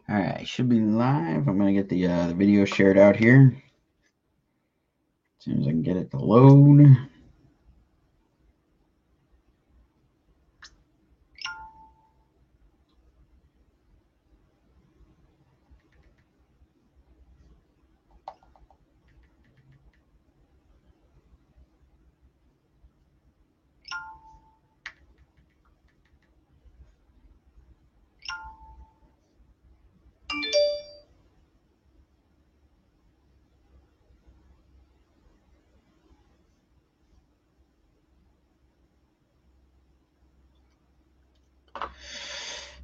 All right, should be live. I'm gonna get the video shared out here as soon as I can get it to load.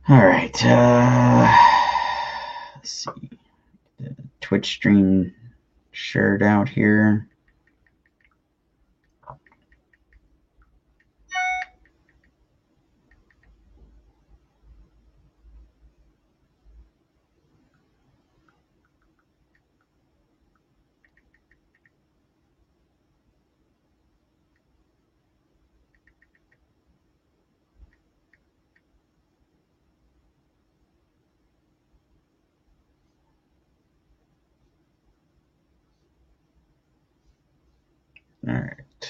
All right, let's see. The Twitch stream shared out here. All right, I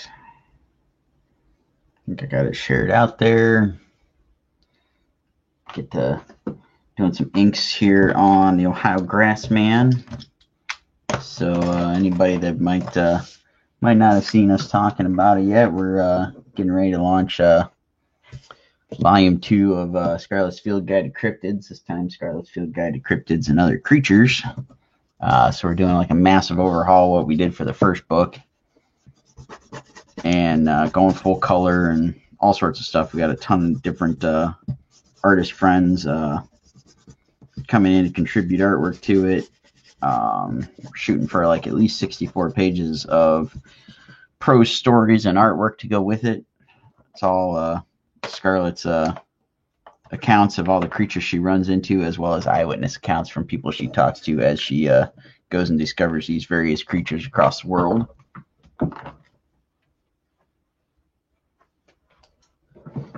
think I got it shared out there. Get to doing some inks here on the Ohio Grassman. So anybody that might not have seen us talking about it yet, we're getting ready to launch Volume 2 of Scarlet's Field Guide to Cryptids. This time, Scarlet's Field Guide to Cryptids and Other Creatures. So we're doing like a massive overhaul of what we did for the first book, and going full color and all sorts of stuff. We got a ton of different artist friends coming in to contribute artwork to it. We're shooting for like at least 64 pages of prose stories and artwork to go with it. It's all Scarlet's accounts of all the creatures she runs into, as well as eyewitness accounts from people she talks to as she goes and discovers these various creatures across the world.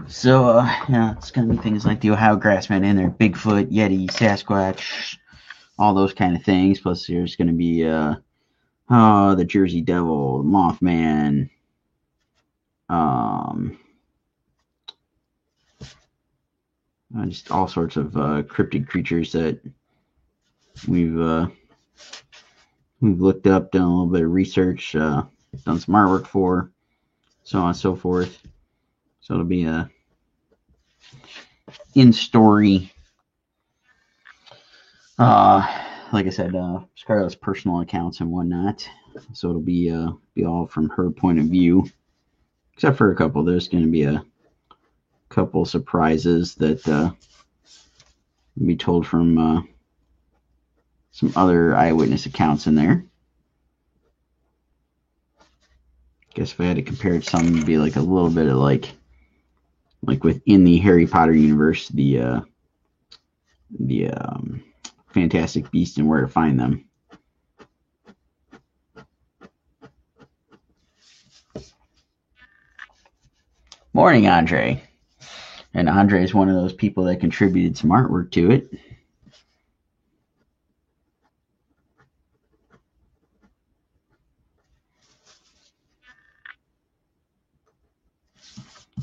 So, it's going to be things like the Ohio Grassman in there, Bigfoot, Yeti, Sasquatch, all those kind of things. Plus, there's going to be the Jersey Devil, Mothman, just all sorts of cryptid creatures that we've looked up, done a little bit of research, done some artwork for, so on and so forth. So it'll be a in-story, like I said, Scarlet's personal accounts and whatnot. So it'll be all from her point of view, except for a couple. There's going to be a couple surprises that will be told from some other eyewitness accounts in there. Guess if I had to compare it to something, it'd be like a little bit of like within the Harry Potter universe, the Fantastic Beasts and Where to Find Them. Morning, Andre. And Andre is one of those people that contributed some artwork to it.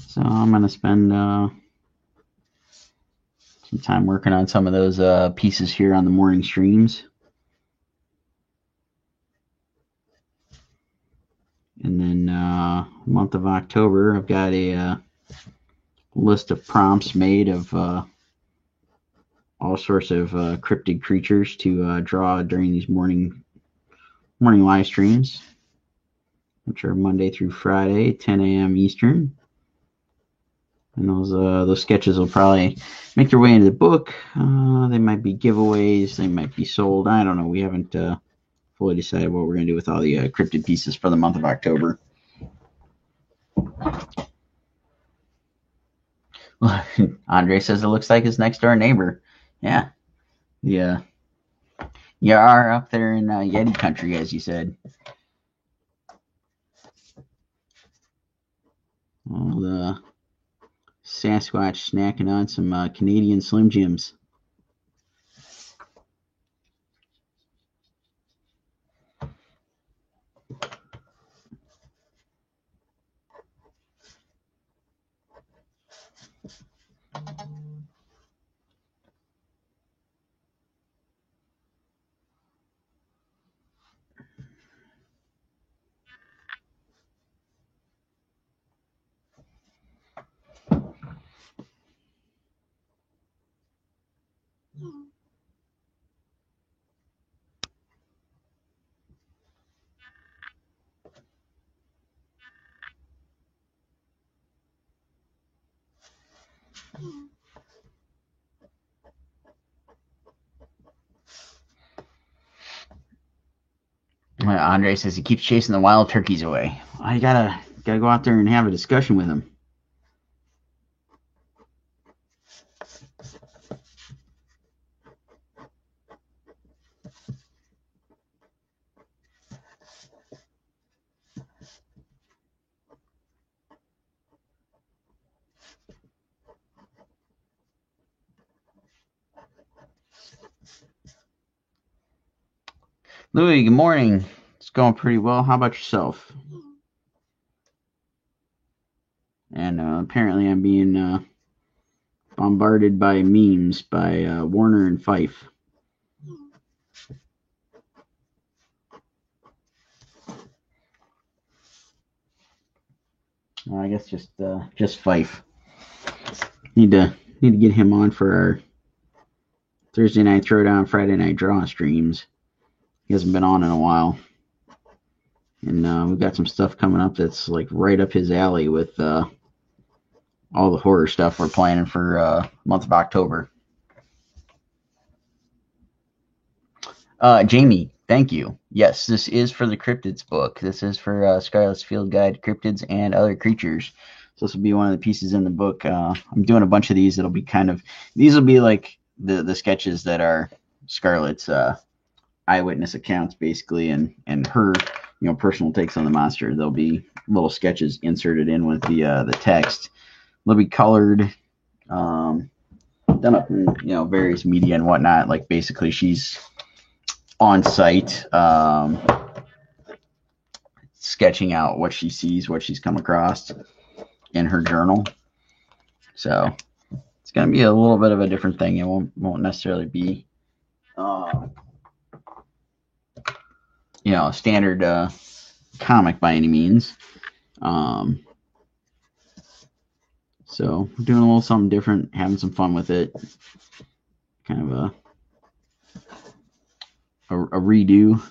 So I'm going to spend some time working on some of those pieces here on the morning streams. And then month of October, I've got a list of prompts made of all sorts of cryptid creatures to draw during these morning live streams, which are Monday through Friday, 10 a.m. Eastern. And those sketches will probably make their way into the book. They might be giveaways. They might be sold. I don't know. We haven't fully decided what we're going to do with all the cryptid pieces for the month of October. Andre says it looks like his next door neighbor. Yeah. Yeah. You are up there in Yeti country, as you said. All the Sasquatch snacking on some Canadian Slim Jims. Andre says he keeps chasing the wild turkeys away. I gotta go out there and have a discussion with him. Louis, good morning. It's going pretty well. How about yourself? And apparently I'm being bombarded by memes by Warner and Fife. Well, I guess just Fife. Need to get him on for our Thursday night throwdown, Friday night draw streams. He hasn't been on in a while, and we've got some stuff coming up that's like right up his alley with all the horror stuff we're planning for month of October. Jamie, thank you. Yes, this is for the Cryptids book. This is for Scarlet's Field Guide to Cryptids and Other Creatures. So this will be one of the pieces in the book. I'm doing a bunch of these. It'll be these will be like the sketches that are Scarlet's eyewitness accounts, basically, and her personal takes on the monster. There'll be little sketches inserted in with the text. They'll be colored, done up in various media and whatnot. Like basically, she's on site, sketching out what she sees, what she's come across in her journal. So it's going to be a little bit of a different thing. It won't necessarily be, a standard comic by any means. So we're doing a little something different, having some fun with it. Kind of a redo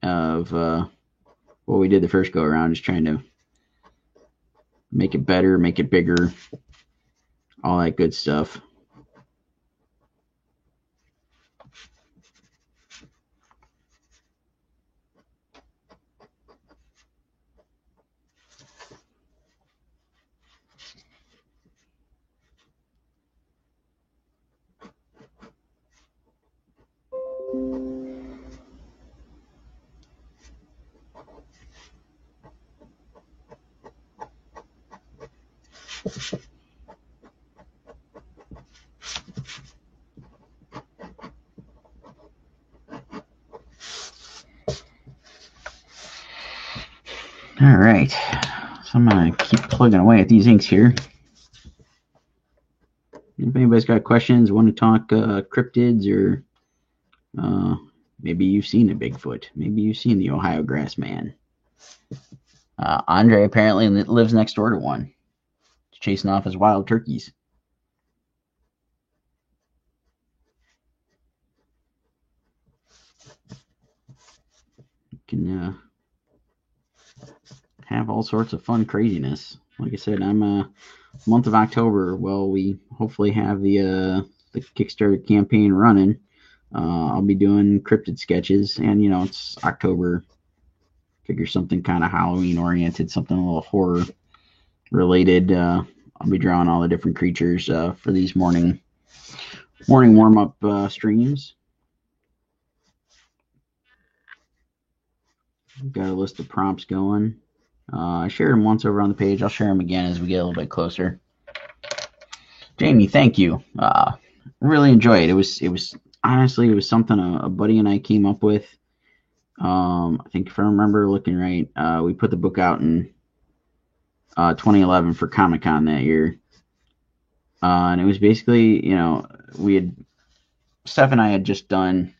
of what we did the first go around, just trying to make it better, make it bigger, all that good stuff. All right, so I'm going to keep plugging away at these inks here. If anybody's got questions, want to talk cryptids, or maybe you've seen a Bigfoot, maybe you've seen the Ohio Grass Man. Andre apparently lives next door to one. He's chasing off his wild turkeys. You can have all sorts of fun craziness. Like I said, I'm month of October. Well, we hopefully have the Kickstarter campaign running. I'll be doing cryptid sketches, and it's October. Figure something kind of Halloween oriented, something a little horror related. I'll be drawing all the different creatures for these morning Morning warm-up streams. We've got a list of prompts going. I shared them once over on the page. I'll share them again as we get a little bit closer. Jamie, thank you. Really enjoy it. It was honestly, it was something a buddy and I came up with. I think if I remember looking right, we put the book out in 2011 for Comic-Con that year. And it was basically, Steph and I had just done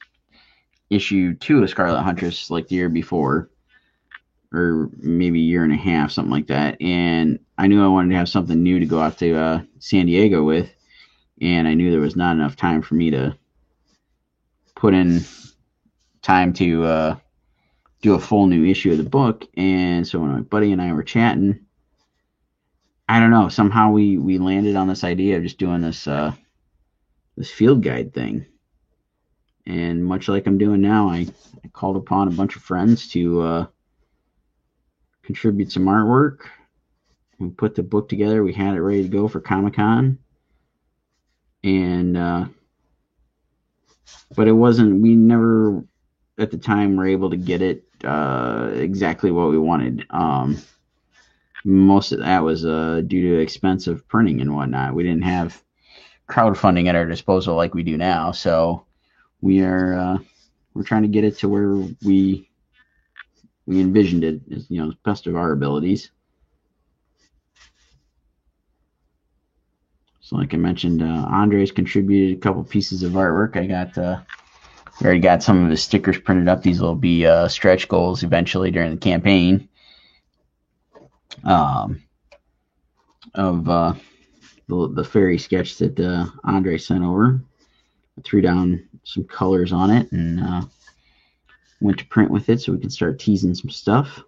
issue 2 of Scarlet Huntress like the year before, or maybe a year and a half, something like that. And I knew I wanted to have something new to go out to San Diego with, and I knew there was not enough time for me to put in time to do a full new issue of the book. And so when my buddy and I were chatting, I don't know, somehow we landed on this idea of just doing this field guide thing. And much like I'm doing now, I called upon a bunch of friends to contribute some artwork. We put the book together. We had it ready to go for Comic-Con. And but it wasn't, we never at the time were able to get it exactly what we wanted. Most of that was due to expensive printing and whatnot. We didn't have crowdfunding at our disposal like we do now, so we're trying to get it to where we envisioned it, as as best of our abilities. So like I mentioned, Andres contributed a couple pieces of artwork. We already got some of his stickers printed up. These will be stretch goals eventually during the campaign. Of the fairy sketch that Andre sent over. I threw down some colors on it and went to print with it so we can start teasing some stuff.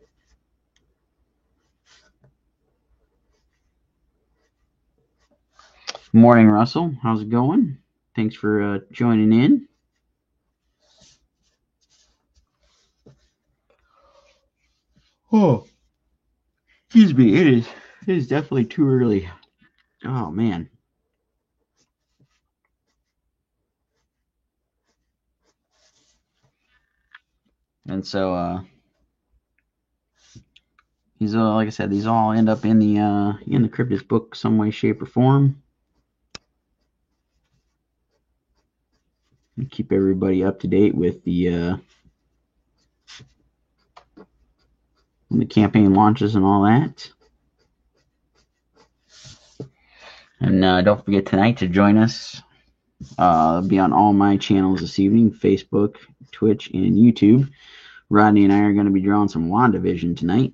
Morning, Russell. How's it going? Thanks for joining in. Oh, excuse me. It is definitely too early. Oh man. And so these like I said, these all end up in the Cryptid book some way, shape, or form. And keep everybody up to date with the when the campaign launches and all that. And don't forget tonight to join us. It'll be on all my channels this evening, Facebook, Twitch, and YouTube. Rodney and I are going to be drawing some WandaVision tonight.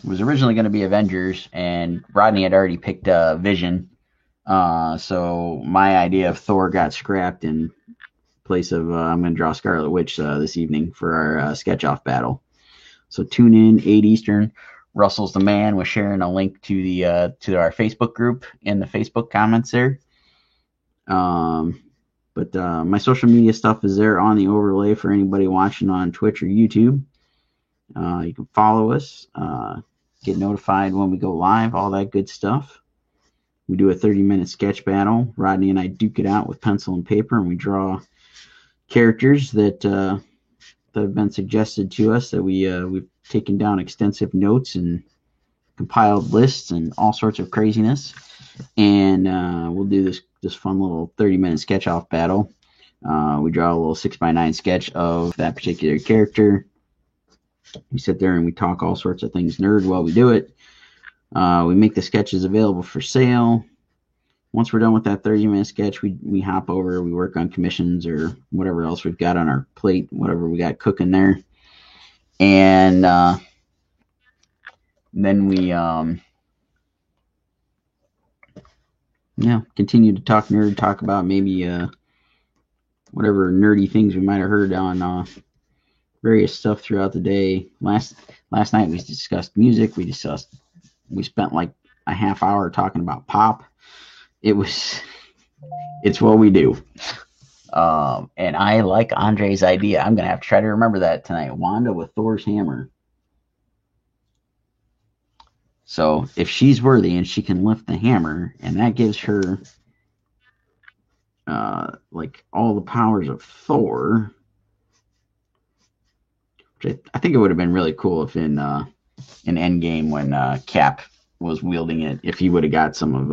It was originally going to be Avengers, and Rodney had already picked Vision. So my idea of Thor got scrapped in place of I'm going to draw Scarlet Witch this evening for our sketch-off battle. So tune in, 8 Eastern. Russell's the man. We're sharing a link to the to our Facebook group in the Facebook comments there. But my social media stuff is there on the overlay for anybody watching on Twitch or YouTube. You can follow us, get notified when we go live, all that good stuff. We do a 30-minute sketch battle. Rodney and I duke it out with pencil and paper, and we draw characters that have been suggested to us that we've taken down extensive notes and compiled lists and all sorts of craziness. And we'll do this fun little 30-minute sketch-off battle. We draw a little 6x9 sketch of that particular character. We sit there and we talk all sorts of things nerd while we do it. We make the sketches available for sale. Once we're done with that 30-minute sketch, we hop over, we work on commissions or whatever else we've got on our plate, whatever we got cooking there. And then we continue to talk nerd, talk about maybe whatever nerdy things we might have heard on various stuff throughout the day. Last night we discussed music. We spent like a half hour talking about pop. It's what we do. And I like Andre's idea. I'm going to have to try to remember that tonight. Wanda with Thor's hammer. So if she's worthy and she can lift the hammer, and that gives her like all the powers of Thor, which I think it would have been really cool if in Endgame when Cap was wielding it, if he would have got some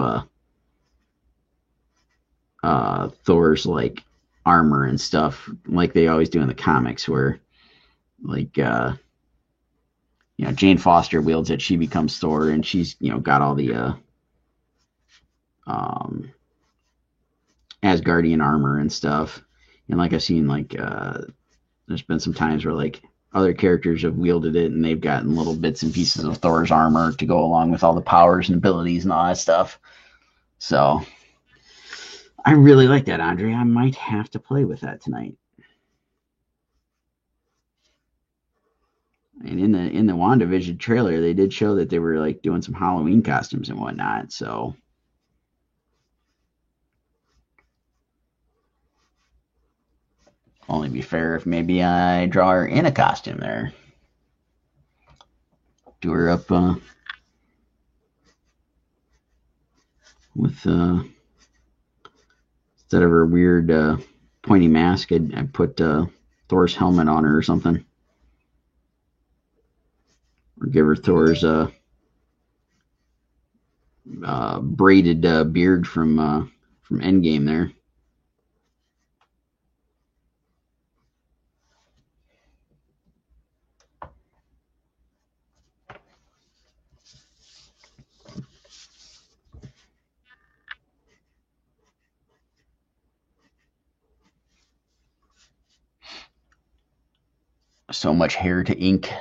of Thor's like armor and stuff, like they always do in the comics, where like Jane Foster wields it, she becomes Thor, and she's got all the um, Asgardian armor and stuff. And like I've seen, like there's been some times where like other characters have wielded it, and they've gotten little bits and pieces of Thor's armor to go along with all the powers and abilities and all that stuff. So I really like that, Andre. I might have to play with that tonight. And in the WandaVision trailer, they did show that they were like doing some Halloween costumes and whatnot. So only be fair if maybe I draw her in a costume there. Do her up with instead of her weird pointy mask, I'd put Thor's helmet on her or something, or give her Thor's braided beard from Endgame there. So much hair to ink.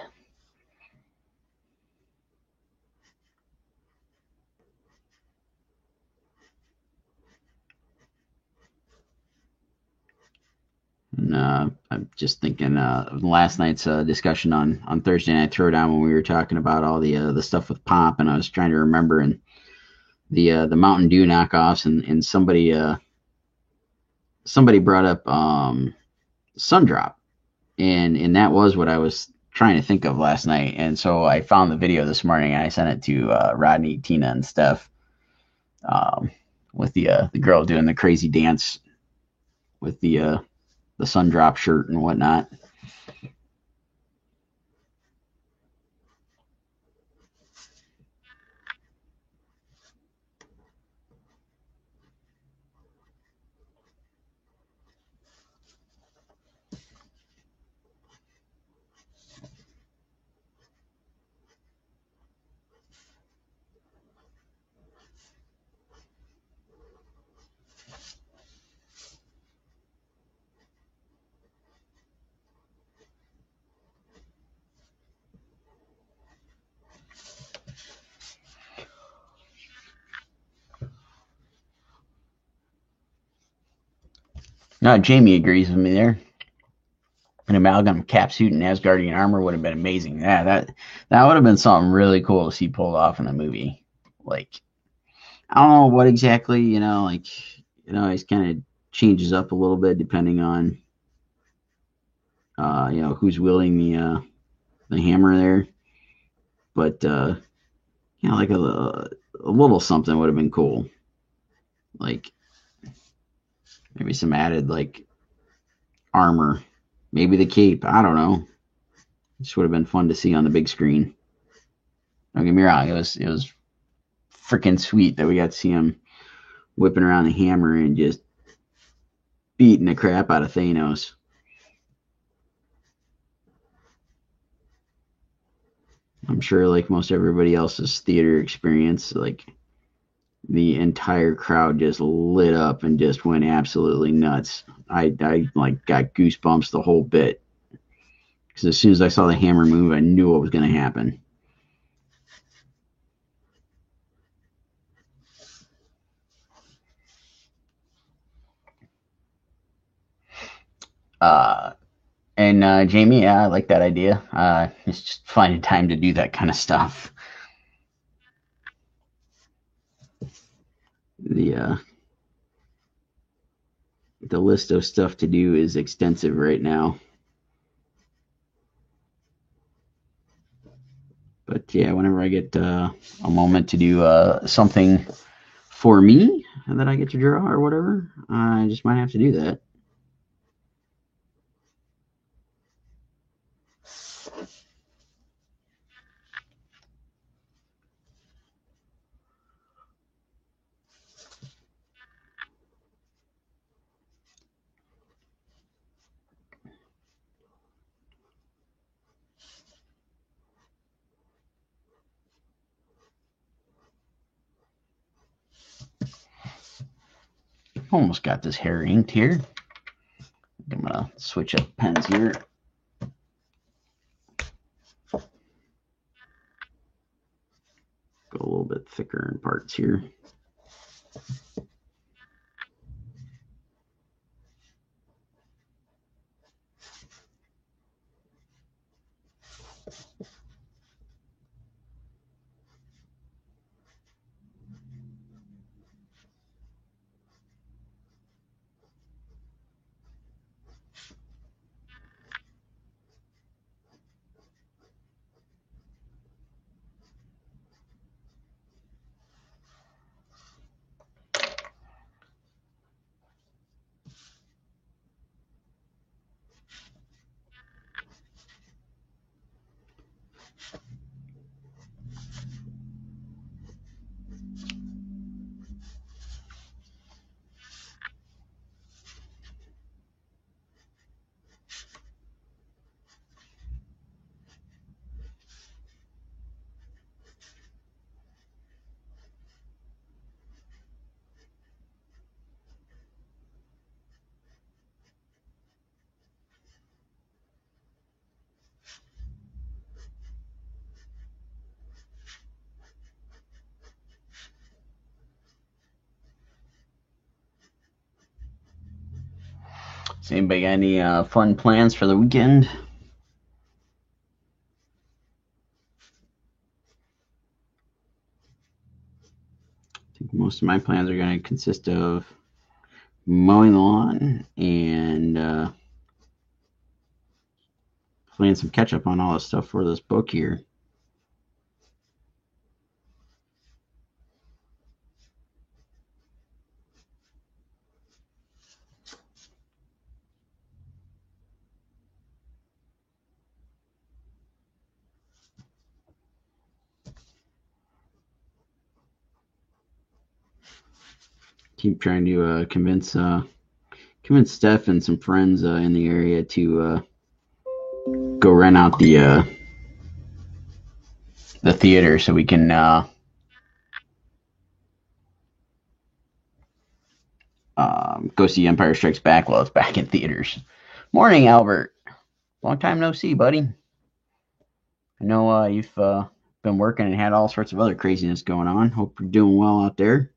And, I'm just thinking last night's discussion on Thursday Night Throwdown, when we were talking about all the stuff with Pop, and I was trying to remember, and the Mountain Dew knockoffs, and somebody brought up Sundrop, and that was what I was trying to think of last night. And so I found the video this morning, and I sent it to Rodney, Tina, and Steph, with the girl doing the crazy dance with the Sundrop shirt and whatnot. No, Jamie agrees with me there. An amalgam cap suit and Asgardian armor would have been amazing. Yeah, that would have been something really cool to see pulled off in the movie. Like, I don't know what exactly, like, it kind of changes up a little bit depending on, who's wielding the hammer there. But, like a little something would have been cool. Like, maybe some added, like, armor. Maybe the cape. I don't know. This would have been fun to see on the big screen. Don't get me wrong. It was freaking sweet that we got to see him whipping around the hammer and just beating the crap out of Thanos. I'm sure, like most everybody else's theater experience, like the entire crowd just lit up and just went absolutely nuts. I like got goosebumps the whole bit, because as soon as I saw the hammer move, I knew what was going to happen. And Jamie, yeah, I like that idea. It's just finding time to do that kind of stuff. The the list of stuff to do is extensive right now. But yeah, whenever I get a moment to do something for me that I get to draw or whatever, I just might have to do that. Almost got this hair inked here. I'm gonna switch up pens here. Go a little bit thicker in parts here. So anybody got any fun plans for the weekend? I think most of my plans are going to consist of mowing the lawn and playing some catch up on all the stuff for this book here. Keep trying to convince Steph and some friends in the area to go rent out the theater so we can go see Empire Strikes Back while it's back in theaters. Morning, Albert. Long time no see, buddy. I know you've been working and had all sorts of other craziness going on. Hope you're doing well out there.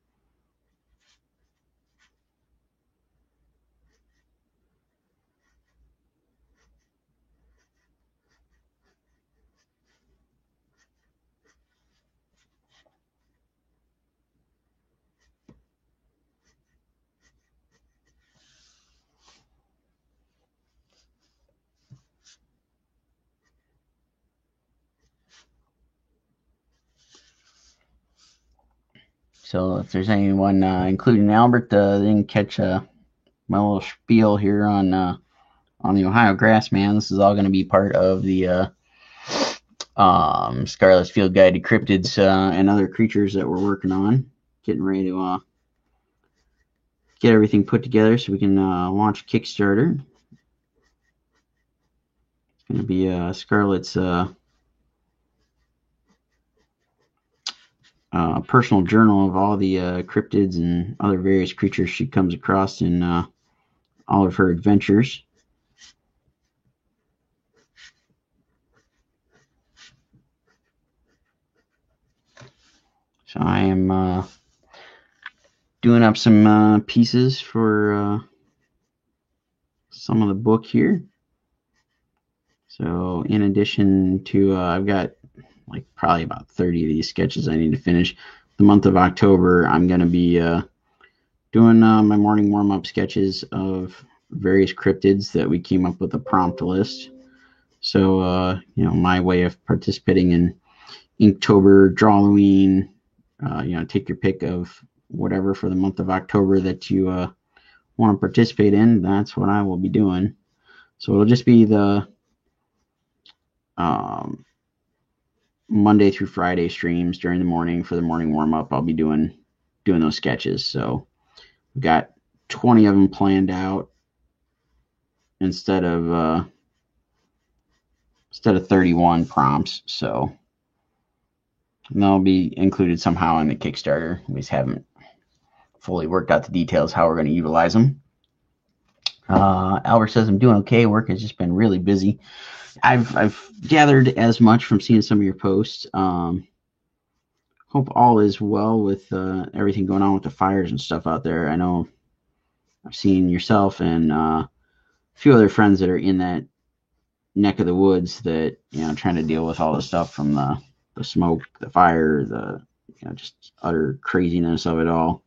So if there's anyone, including Albert, didn't catch my little spiel here on the Ohio Grassman, this is all going to be part of the Scarlet's Field Guide to Cryptids and other creatures that we're working on. Getting ready to get everything put together so we can launch Kickstarter. It's going to be Scarlet's personal journal of all the cryptids and other various creatures she comes across in all of her adventures. So I am doing up some pieces for some of the book here. So in addition to, I've got like probably about 30 of these sketches I need to finish. The month of October, I'm going to be doing my morning warm-up sketches of various cryptids that we came up with a prompt list. So, my way of participating in Inktober, Drawloween, take your pick of whatever for the month of October that you want to participate in. That's what I will be doing. So it'll just be the um, Monday through Friday streams during the morning for the morning warm up. I'll be doing those sketches. So we've got 20 of them planned out instead of 31 prompts. So they'll be included somehow in the Kickstarter. We just haven't fully worked out the details how we're going to utilize them. Albert says I'm doing okay. Work has just been really busy. I've gathered as much from seeing some of your posts. Hope all is well with everything going on with the fires and stuff out there. I know I've seen yourself and a few other friends that are in that neck of the woods that trying to deal with all the stuff from the smoke, the fire, the just utter craziness of it all.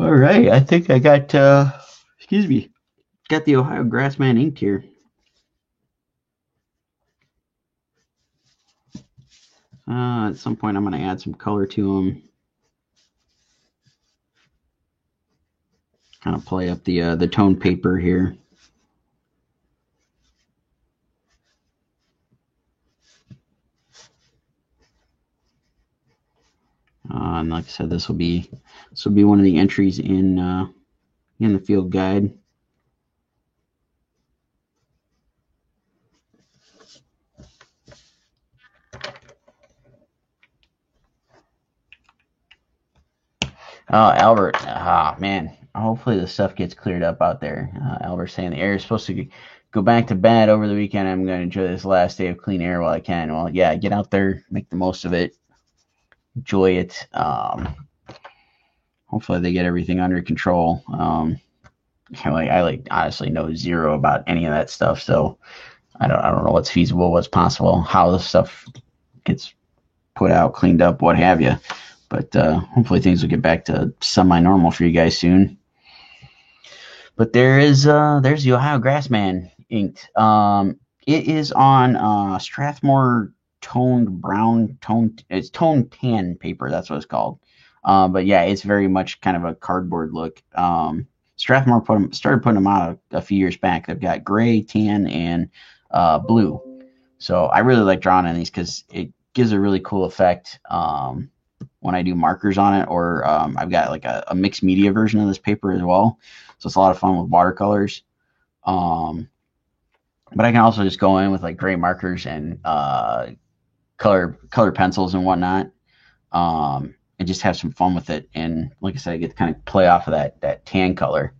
All right, I think I got got the Ohio Grassman inked here. At some point, I'm going to add some color to them. Kind of play up the tone paper here. And like I said, this will be one of the entries in the field guide. Albert, man, hopefully the stuff gets cleared up out there. Albert's saying the air is supposed to go back to bad over the weekend. I'm going to enjoy this last day of clean air while I can. Well, yeah, get out there, make the most of it, enjoy it. Hopefully they get everything under control. I honestly know zero about any of that stuff, so I don't know what's feasible, what's possible, how the stuff gets put out, cleaned up, what have you. But hopefully things will get back to semi-normal for you guys soon. But there's the Ohio Grassman inked. It is on Strathmore toned brown it's toned tan paper. That's what it's called. But yeah, it's very much kind of a cardboard look. Strathmore started putting them out a few years back. They've got gray, tan, and blue. So I really like drawing on these because it gives a really cool effect when I do markers on it, or I've got like a mixed media version of this paper as well. So it's a lot of fun with watercolors. But I can also just go in with like gray markers and color pencils and whatnot, and just have some fun with it. And like I said, I get to kind of play off of that tan color.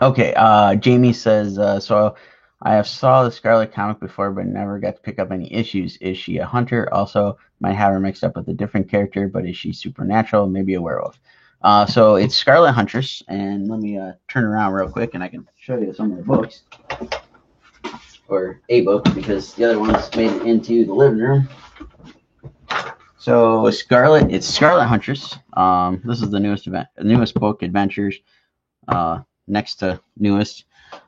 Okay, Jamie says, so I have saw the Scarlet comic before, but never got to pick up any issues. Is she a hunter? Also, might have her mixed up with a different character, but is she supernatural? Maybe a werewolf. So it's Scarlet Huntress, and let me turn around real quick, and I can show you some of the books, or a book, because the other one's made it into the living room. So it's Scarlet Huntress. This is the newest book, Adventures. Next to newest.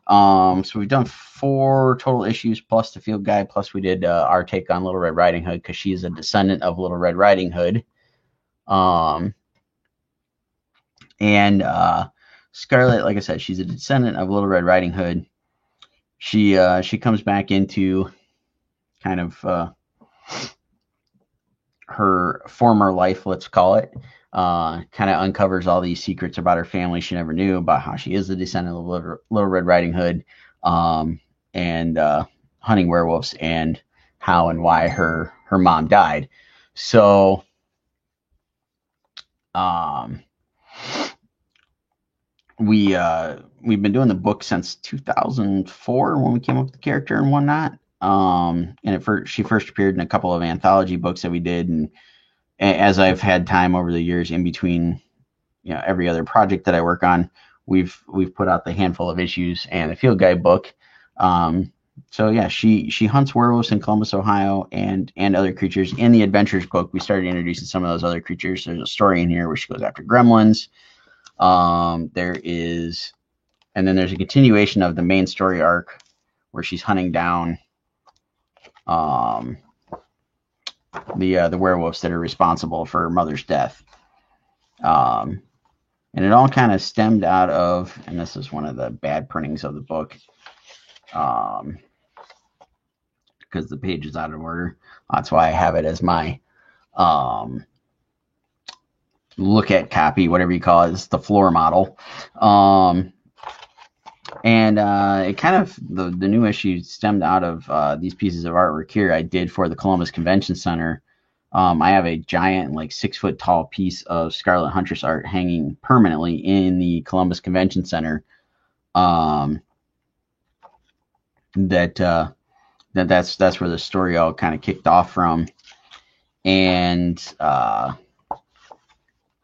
So we've done 4 total issues plus the field guide, plus we did our take on Little Red Riding Hood because she's a descendant of Little Red Riding Hood. And Scarlet, like I said, she's a descendant of Little Red Riding Hood. She comes back into kind of her former life, let's call it. Kind of uncovers all these secrets about her family she never knew, about how she is the descendant of Little Red Riding Hood, and hunting werewolves, and how and why her mom died. So we've been doing the book since 2004 when we came up with the character and whatnot. And she first appeared in a couple of anthology books that we did, and as I've had time over the years in between, every other project that I work on, we've put out the handful of issues and the field guide book. So yeah, she hunts werewolves in Columbus, Ohio, and other creatures. In the adventures book, we started introducing some of those other creatures. There's a story in here where she goes after gremlins. And then there's a continuation of the main story arc where she's hunting down the werewolves that are responsible for her mother's death. And it all kind of stemmed out of, and this is one of the bad printings of the book, because the page is out of order. That's why I have it as my look at copy, whatever you call it. It's the floor model. And it kind of, the new issue stemmed out of these pieces of artwork here I did for the Columbus Convention Center. I have a giant, like 6 foot tall piece of Scarlet Huntress art hanging permanently in the Columbus Convention Center. That's where the story all kind of kicked off from, and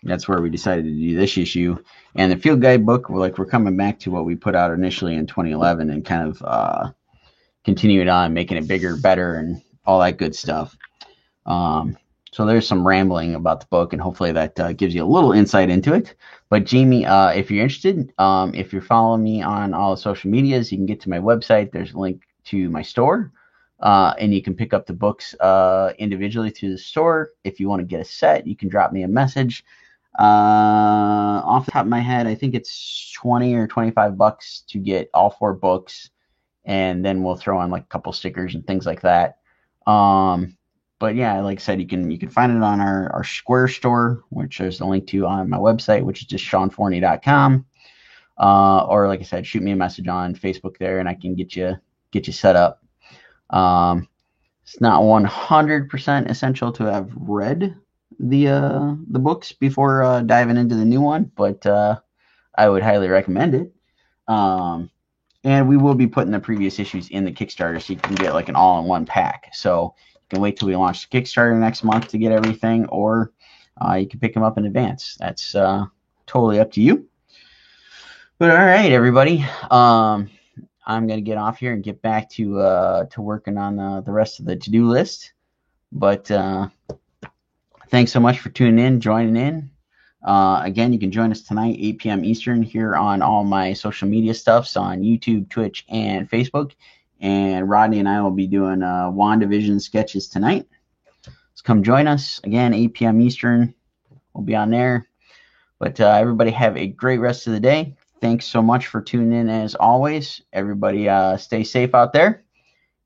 that's where we decided to do this issue. And the field guide book, we're coming back to what we put out initially in 2011 and kind of continue it on, making it bigger, better, and all that good stuff. So there's some rambling about the book, and hopefully that gives you a little insight into it. But Jamie, if you're interested, if you're following me on all the social medias, you can get to my website. There's a link to my store, and you can pick up the books individually through the store. If you want to get a set, you can drop me a message. Off the top of my head, I think it's $20 or $25 to get all 4 books, and then we'll throw on like a couple stickers and things like that. But yeah, like I said, you can find it on our Square store, which there's a link to on my website, which is just SeanForney.com. Or like I said, shoot me a message on Facebook there, and I can get you set up. It's not 100% essential to have read the books before diving into the new one, but I would highly recommend it. And we will be putting the previous issues in the Kickstarter, so you can get like an all-in-one pack. So you can wait till we launch the Kickstarter next month to get everything, or you can pick them up in advance. That's totally up to you. But all right, everybody. I'm going to get off here and get back to working on the rest of the to-do list. But thanks so much for tuning in, joining in. Again, you can join us tonight, 8 p.m. Eastern, here on all my social media stuffs on YouTube, Twitch, and Facebook. And Rodney and I will be doing WandaVision sketches tonight. So come join us. Again, 8 p.m. Eastern. We'll be on there. But everybody have a great rest of the day. Thanks so much for tuning in as always. Everybody stay safe out there.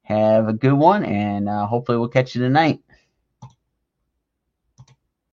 Have a good one, and hopefully we'll catch you tonight.